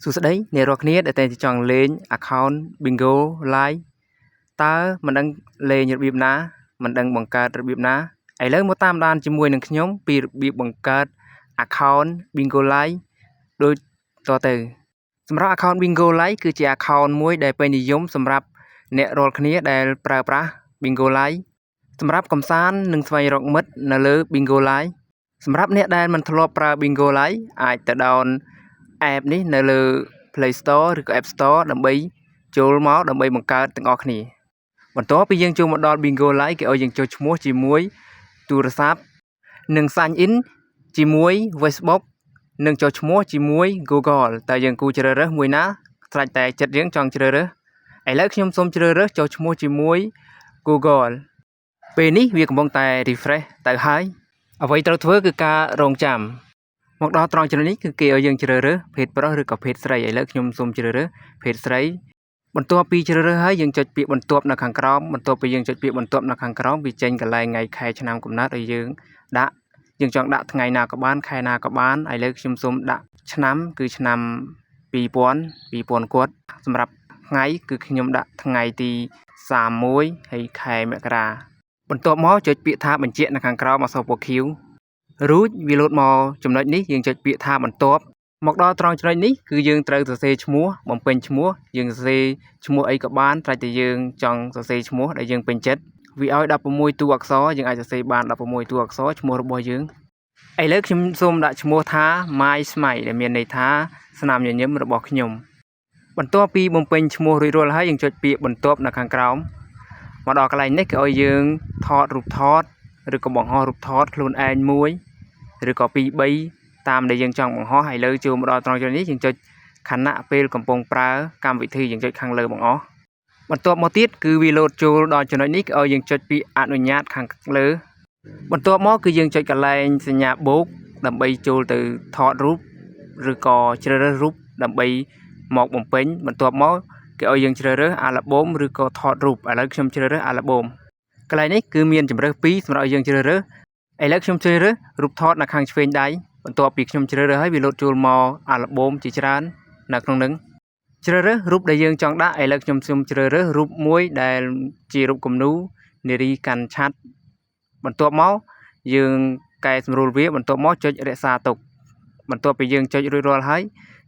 សួស្តីអ្នករាល់គ្នាដែលតែងតែចង់លេង account Bingo Live តើមិនដឹងលេងរបៀបណាមិនដឹងបង្កើតរបៀបណាឥឡូវមកតាមដានជាមួយនឹងខ្ញុំពីរបៀបបង្កើត account Bingo Live ដូចតទៅសម្រាប់ account Bingo Live គឺជា account មួយដែលពេញនិយមសម្រាប់អ្នករាល់គ្នាដែលប្រើប្រាស់ Bingo Live សម្រាប់កំសាន្តនិងស្វែងរកមិត្តនៅលើ Bingo Live សម្រាប់អ្នកដែលមិនធ្លាប់ប្រើ Bingo Live អាចទៅ download app នេះនៅលើ Play Store ឬក៏ App Store ដើម្បីចូលមកដើម្បីបង្កើតទាំងអស់គ្នាបន្ទាប់ពីយើងចូលមកដល់ Bingo Live គេឲ្យយើងចុចឈ្មោះជាមួយទូរស័ព្ទនិង sign in ជាមួយ Facebook និងចុចឈ្មោះជាមួយ Google តើយើងគូជ្រើសរើសមួយណាស្រេចតែចិត្តយើងចង់ជ្រើសរើសឥឡូវខ្ញុំសូមជ្រើសរើសចុចឈ្មោះជាមួយ Google ពេលនេះវាកំពុងតែ refresh ទៅហើយអ្វីត្រូវធ្វើគឺការរងចាំមកដល់ត្រង់ចំណុចនេះគឺគេឲ្យយើងជ្រើសរើសភេទប្រុសឬក៏ភេទស្រីឥឡូវខ្ញុំសូមជ្រើសរើសភេទស្រីបន្ទាប់ពីជ្រើសរើសហើយយើងចុចពាក្យបន្ទាប់នៅខាងក្រោមបន្ទាប់ពីយើងចុចពាក្យបន្ទាប់នៅខាងក្រោមវាចេញកន្លែងថ្ងៃខែឆ្នាំកំណើតឲ្យយើងដាក់យើងចង់ដាក់ថ្ងៃណាក៏បានខែណាក៏បានឥឡូវខ្ញុំសូមដាក់ឆ្នាំគឺឆ្នាំ2000គាត់សម្រាប់ថ្ងៃគឺខ្ញុំដាក់ថ្ងៃទី31ហើយខែមករាបន្ទាប់មកចុចពាក្យថាបញ្ជាក់នៅខាងក្រោមអក្សរពណ៌ខៀវរួចវាលោតមកចំណុចនេះយើងចុចពាក្យថាបន្ទាប់មកដល់ត្រង់ចំណុចនេះគឺយើងត្រូវសរសេរឈ្មោះបំពេញឈ្មោះយើងសរសេរឈ្មោះអីក៏បានតែយើងចង់សរសេរឈ្មោះដែលយើងពេញចិត្តវាឲ្យ16តួអក្សរយើងអាចសរសេរបាន16តួអក្សរឈ្មោះរបស់យើងឥឡូវខ្ញុំសូមដាក់ឈ្មោះថា My Smile ដែលមានន័យថាស្នាមញញឹមរបស់ខ្ញុំបន្ទាប់ពីបំពេញឈ្មោះរួចរាល់ហើយយើងចុចពាក្យបន្ទាប់នៅខាងក្រោមមកដល់កន្លែងនេះគេឲ្យយើងថតរូបថតឬក៏បង្ហោះរូបថតខ្លួនឯងមួយឬក៏2 3តាមដែលយើងចង់បង្ហោះឥឡូវចូលមកដល់ត្រង់ចំណុចនេះយើងចុចខណៈពេលកំពុងប្រើកម្មវិធីយើងចុចខាងលើបង្អស់បន្ទាប់មកទៀតគឺវាលោតចូលដល់ចំណុចនេះគេឲ្យយើងចុចពាក្យអនុញ្ញាតខាងលើបន្ទាប់មកគឺយើងចុចកន្លែងសញ្ញាបូកដើម្បីចូលទៅថតរូបឬក៏ជ្រើសរើសរូបដើម្បីមកបំពេញបន្ទាប់មកគេឲ្យយើងជ្រើសរើសអាល់ប៊ុមឬក៏ថតរូបឥឡូវខ្ញុំជ្រើសរើសអាល់ប៊ុមកន្លែងនេះគឺមានជម្រើស2សម្រាប់ឲ្យយើងជ្រើសរើសឥឡូវខ្ញុំជ្រើសរើសរូបថតនៅខាងឆ្វេងដៃបន្ទាប់ពីខ្ញុំជ្រើសរើសហើយវាលោតចូលមកអាល់ប៊ុមជាច្រើននៅក្នុងនឹងជ្រើសរើសរូបដែលយើងចង់ដាក់ឥឡូវខ្ញុំសូមជ្រើសរើសរូបមួយដែលជារូបគំនូរនារីកាន់ឆ័ត្របន្ទាប់មកយើងកែសម្រួលវាបន្ទាប់មកចុចរក្សាទុកបន្ទាប់ពីយើងចុចរួចរាល់ហើយ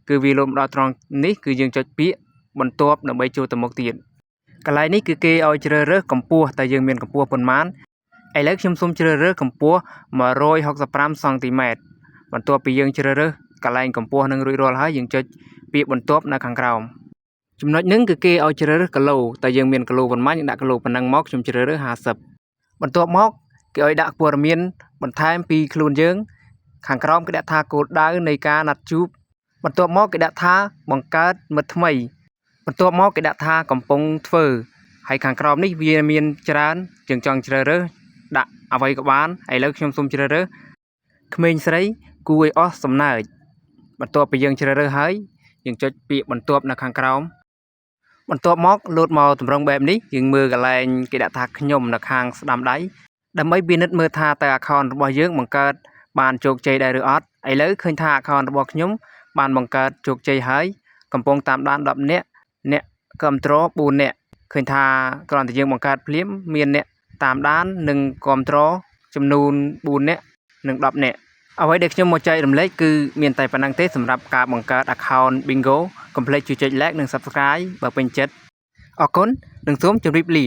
គឺវាលោតមកដល់ត្រង់នេះគឺយើងចុចពាក្យបន្ទាប់ដើម្បីចូលទៅមុខទៀតកន្លែងនេះគឺគេឲ្យជ្រើសរើសកម្ពស់តែយើងមានកម្ពស់ប៉ុន្មានឥឡូវខ្ញុំសូមជ្រើសរើសកម្ពស់165សង់ទីម៉ែត្របន្ទាប់ពីយើងជ្រើសរើសកន្លែងកម្ពស់នឹងរួចរាល់ហើយយើងចុចពាក្យបន្ទាប់នៅខាងក្រោមចំណុចនេះគឺគេឲ្យជ្រើសរើសគីឡូតែយើងមានគីឡូប៉ុន្មានយើងដាក់គីឡូប៉ុណ្ណឹងមកខ្ញុំជ្រើសរើស50បន្ទាប់មកគេឲ្យដាក់ព័ត៌មានបន្ថែមពីខ្លួនយើងខាងក្រោមគេដាក់ថាគោលដៅនៃការណាត់ជួបបន្ទាប់មកគេដាក់ថាបង្កើតមិត្តថ្មីបន្ទាប់មកគេដាក់ថាកំពុងធ្វើហើយខាងក្រោមនេះវាមានច្រើនយើងចង់ជ្រើសរើសដាក់អ្វីក៏បានឥឡូវខ្ញុំសូមជ្រើសរើសក្មេងស្រីគួរឲ្យអស់សំណើចបន្ទាប់ពីយើងជ្រើសរើសហើយយើងចុចពាក្យបន្ទាប់នៅខាងក្រោមបន្ទាប់មកលោតមកតម្រង់បែបនេះយើងមើលកន្លែងគេដាក់ថាខ្ញុំនៅខាងស្ដាំដៃដើម្បីពិនិត្យមើលថាតើ account របស់យើងបង្កើតបានជោគជ័យដែរឬអត់ឥឡូវឃើញថា account របស់ខ្ញុំបានបង្កើតជោគជ័យហើយកំពុងតាមដាន10នាក់អ្នកគាំទ្រ4នាក់ឃើញថាគ្រាន់តែយើងបង្កើតភ្លាមមានអ្នកតាមដាននិងគាំទ្រចំនួន4នាក់និង10នាក់អ្វីដែលខ្ញុំមកចែករំលែកគឺមានតែប៉ុណ្្នឹងទេសម្រាប់ការបង្កើត account Bingo កុំភ្លេចជួយចុច like និង subscribe បើពេញចិត្តអរគុណនិងសូមជម្រាបលា